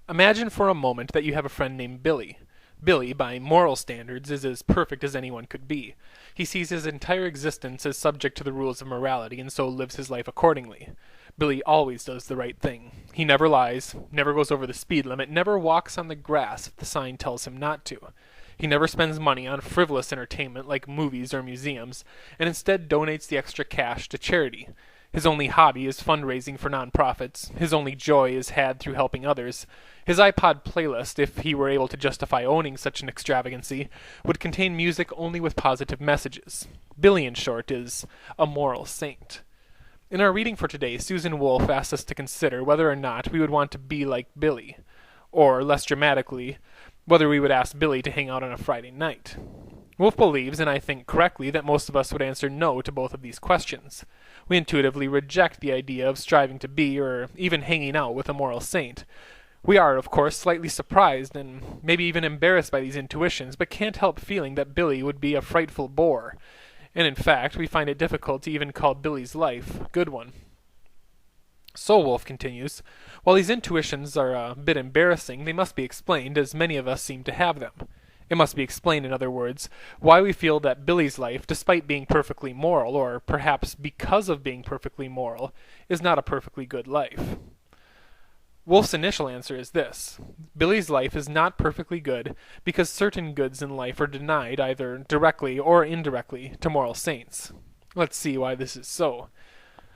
Imagine for a moment that you have a friend named Billy. Billy, by moral standards, is as perfect as anyone could be. He sees his entire existence as subject to the rules of morality, and so lives his life accordingly. Billy always does the right thing. He never lies, never goes over the speed limit, never walks on the grass if the sign tells him not to. He never spends money on frivolous entertainment like movies or museums, and instead donates the extra cash to charity. His only hobby is fundraising for nonprofits. His only joy is had through helping others. His iPod playlist, if he were able to justify owning such an extravagancy, would contain music only with positive messages. Billy, in short, is a moral saint. In our reading for today, Susan Wolf asks us to consider whether or not we would want to be like Billy, or, less dramatically, whether we would ask Billy to hang out on a Friday night. Wolf believes, and I think correctly, that most of us would answer no to both of these questions. We intuitively reject the idea of striving to be, or even hanging out with a moral saint. We are, of course, slightly surprised and maybe even embarrassed by these intuitions, but can't help feeling that Billy would be a frightful bore. And in fact, we find it difficult to even call Billy's life a good one. So Wolf continues, while these intuitions are a bit embarrassing, they must be explained, as many of us seem to have them. It must be explained, in other words, why we feel that Billy's life, despite being perfectly moral, or perhaps because of being perfectly moral, is not a perfectly good life. Wolf's initial answer is this. Billy's life is not perfectly good because certain goods in life are denied either directly or indirectly to moral saints. Let's see why this is so.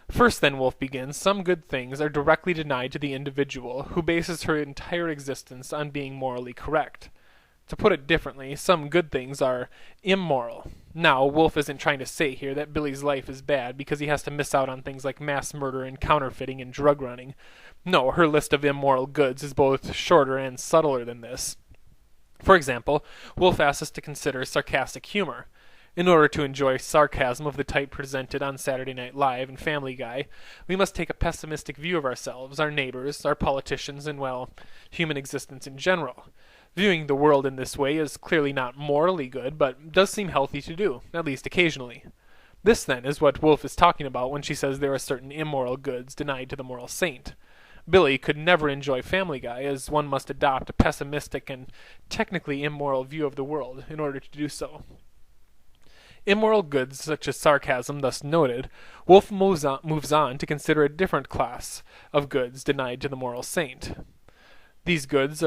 First, then, Wolf begins, some good things are directly denied to the individual who bases her entire existence on being morally correct. To put it differently, some good things are immoral. Now, Wolf isn't trying to say here that Billy's life is bad because he has to miss out on things like mass murder and counterfeiting and drug running. No, her list of immoral goods is both shorter and subtler than this. For example, Wolf asks us to consider sarcastic humor. In order to enjoy sarcasm of the type presented on Saturday Night Live and Family Guy, we must take a pessimistic view of ourselves, our neighbors, our politicians, and, well, human existence in general. Viewing the world in this way is clearly not morally good, but does seem healthy to do, at least occasionally. This, then, is what Wolf is talking about when she says there are certain immoral goods denied to the moral saint. Billy could never enjoy Family Guy, as one must adopt a pessimistic and technically immoral view of the world in order to do so. Immoral goods such as sarcasm thus noted, Wolf moves on to consider a different class of goods denied to the moral saint. These good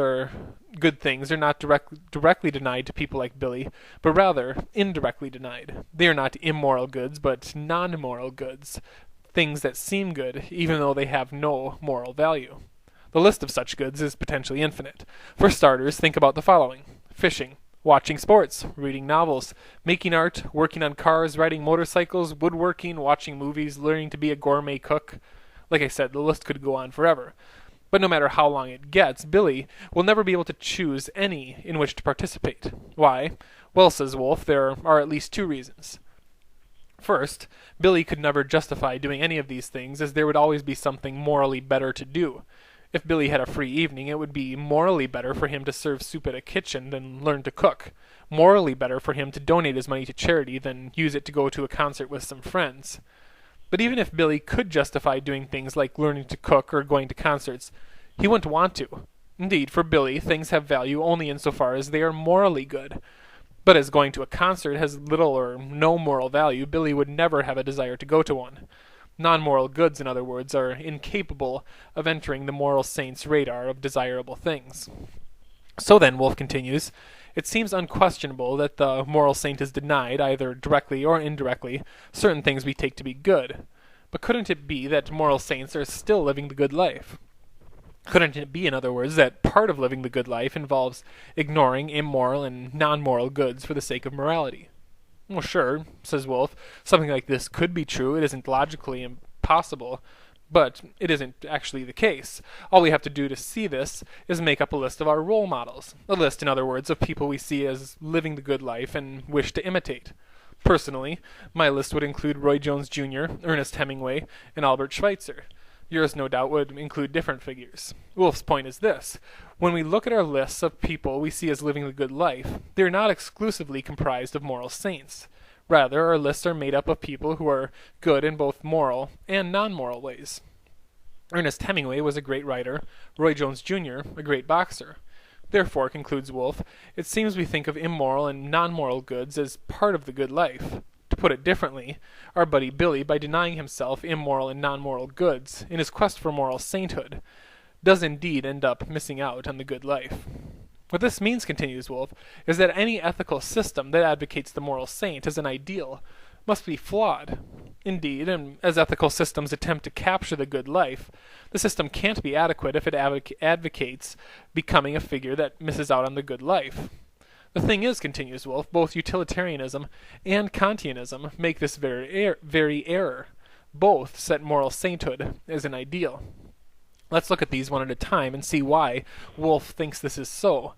things are not directly denied to people like Billy, but rather indirectly denied. They are not immoral goods, but non-moral goods, things that seem good even though they have no moral value. The list of such goods is potentially infinite. For starters, think about the following: fishing, watching sports, reading novels, making art, working on cars, riding motorcycles, woodworking, watching movies, learning to be a gourmet cook. Like I said, the list could go on forever. But no matter how long it gets, Billy will never be able to choose any in which to participate. Why? Well, says Wolf, there are at least two reasons. First, Billy could never justify doing any of these things, as there would always be something morally better to do. If Billy had a free evening, it would be morally better for him to serve soup at a kitchen than learn to cook, morally better for him to donate his money to charity than use it to go to a concert with some friends. But even if Billy could justify doing things like learning to cook or going to concerts, he wouldn't want to. Indeed, for Billy, things have value only insofar as they are morally good. But as going to a concert has little or no moral value, Billy would never have a desire to go to one. Non-moral goods, in other words, are incapable of entering the moral saint's radar of desirable things. So then, Wolf continues, it seems unquestionable that the moral saint is denied, either directly or indirectly, certain things we take to be good. But couldn't it be that moral saints are still living the good life? Couldn't it be, in other words, that part of living the good life involves ignoring immoral and non-moral goods for the sake of morality? Well, sure, says Wolf, something like this could be true. It isn't logically impossible, but it isn't actually the case. All we have to do to see this is make up a list of our role models. A list, in other words, of people we see as living the good life and wish to imitate. Personally, my list would include Roy Jones Jr., Ernest Hemingway, and Albert Schweitzer. Yours, no doubt, would include different figures. Wolf's point is this. When we look at our lists of people we see as living the good life, they are not exclusively comprised of moral saints. Rather, our lists are made up of people who are good in both moral and non-moral ways. Ernest Hemingway was a great writer, Roy Jones Jr. a great boxer. Therefore, concludes Wolff, it seems we think of immoral and non-moral goods as part of the good life. To put it differently, our buddy Billy, by denying himself immoral and non-moral goods in his quest for moral sainthood, does indeed end up missing out on the good life. What this means, continues Wolff, is that any ethical system that advocates the moral saint as an ideal must be flawed. Indeed, and as ethical systems attempt to capture the good life, the system can't be adequate if it advocates becoming a figure that misses out on the good life. The thing is, continues Wolff, both utilitarianism and Kantianism make this very error. Both set moral sainthood as an ideal. Let's look at these one at a time and see why Wolff thinks this is so.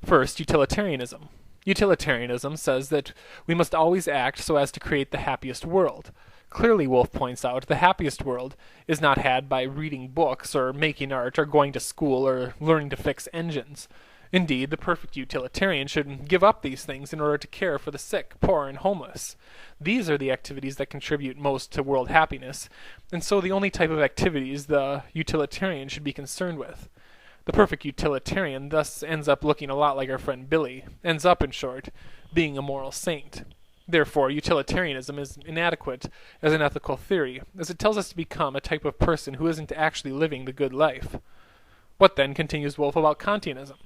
First, utilitarianism. Utilitarianism says that we must always act so as to create the happiest world. Clearly, Wolff points out, the happiest world is not had by reading books or making art or going to school or learning to fix engines. Indeed, the perfect utilitarian should give up these things in order to care for the sick, poor, and homeless. These are the activities that contribute most to world happiness, and so the only type of activities the utilitarian should be concerned with. The perfect utilitarian thus ends up looking a lot like our friend Billy, ends up, in short, being a moral saint. Therefore, utilitarianism is inadequate as an ethical theory, as it tells us to become a type of person who isn't actually living the good life. What then, continues Wolff, about Kantianism?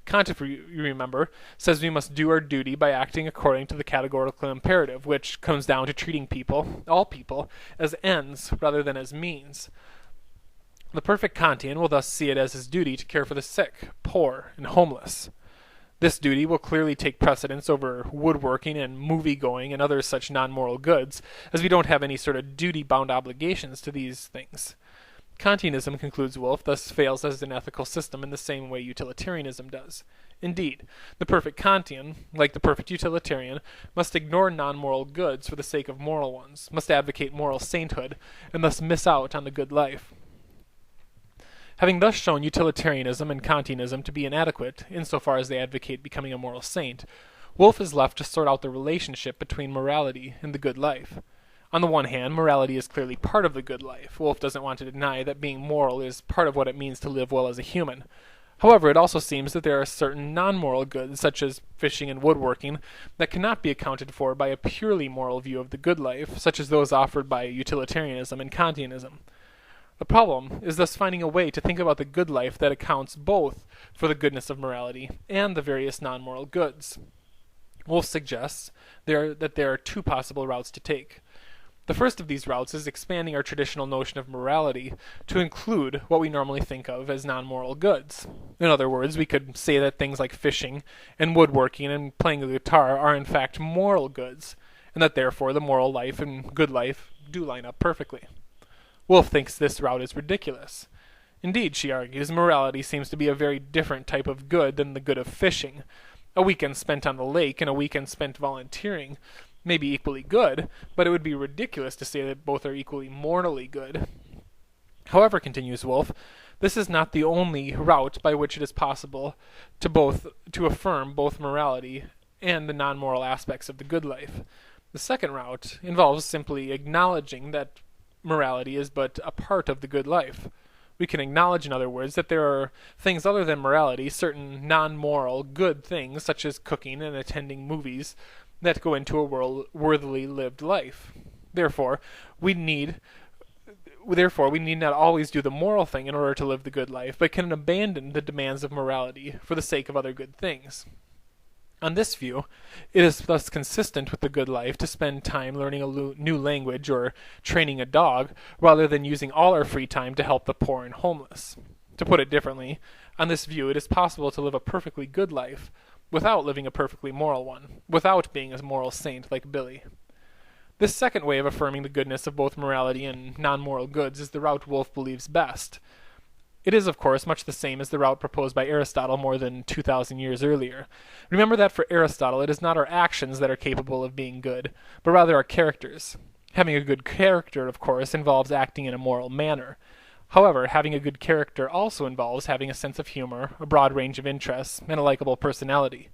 Kant, if you remember, says we must do our duty by acting according to the categorical imperative, which comes down to treating people, all people, as ends rather than as means. The perfect Kantian will thus see it as his duty to care for the sick, poor, and homeless. This duty will clearly take precedence over woodworking and movie-going and other such non-moral goods, as we don't have any sort of duty-bound obligations to these things. Kantianism, concludes Wolff, thus fails as an ethical system in the same way utilitarianism does. Indeed, the perfect Kantian, like the perfect utilitarian, must ignore non-moral goods for the sake of moral ones, must advocate moral sainthood, and thus miss out on the good life. Having thus shown utilitarianism and Kantianism to be inadequate, insofar as they advocate becoming a moral saint, Wolff is left to sort out the relationship between morality and the good life. On the one hand, morality is clearly part of the good life. Wolff doesn't want to deny that being moral is part of what it means to live well as a human. However, it also seems that there are certain non-moral goods, such as fishing and woodworking, that cannot be accounted for by a purely moral view of the good life, such as those offered by utilitarianism and Kantianism. The problem is thus finding a way to think about the good life that accounts both for the goodness of morality and the various non-moral goods. Wolff suggests that there are two possible routes to take. The first of these routes is expanding our traditional notion of morality to include what we normally think of as non-moral goods. In other words, we could say that things like fishing and woodworking and playing the guitar are in fact moral goods, and that therefore the moral life and good life do line up perfectly. Wolff thinks this route is ridiculous. Indeed, she argues, morality seems to be a very different type of good than the good of fishing. A weekend spent on the lake and a weekend spent volunteering may be equally good, but it would be ridiculous to say that both are equally morally good. However, continues Wolff, this is not the only route by which it is possible to affirm both morality and the non-moral aspects of the good life. The second route involves simply acknowledging that morality is but a part of the good life. We can acknowledge, in other words, that there are things other than morality, certain non-moral good things, such as cooking and attending movies, that go into a worthily lived life. Therefore, we need not always do the moral thing in order to live the good life, but can abandon the demands of morality for the sake of other good things. On this view, it is thus consistent with the good life to spend time learning a new language or training a dog, rather than using all our free time to help the poor and homeless. To put it differently, on this view it is possible to live a perfectly good life, without living a perfectly moral one, without being a moral saint like Billy. This second way of affirming the goodness of both morality and non-moral goods is the route Wolff believes best. It is, of course, much the same as the route proposed by Aristotle more than 2,000 years earlier. Remember that for Aristotle it is not our actions that are capable of being good, but rather our characters. Having a good character, of course, involves acting in a moral manner. However, having a good character also involves having a sense of humor, a broad range of interests, and a likable personality.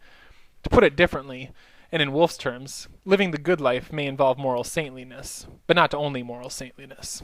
To put it differently, and in Wolff's terms, living the good life may involve moral saintliness, but not only moral saintliness.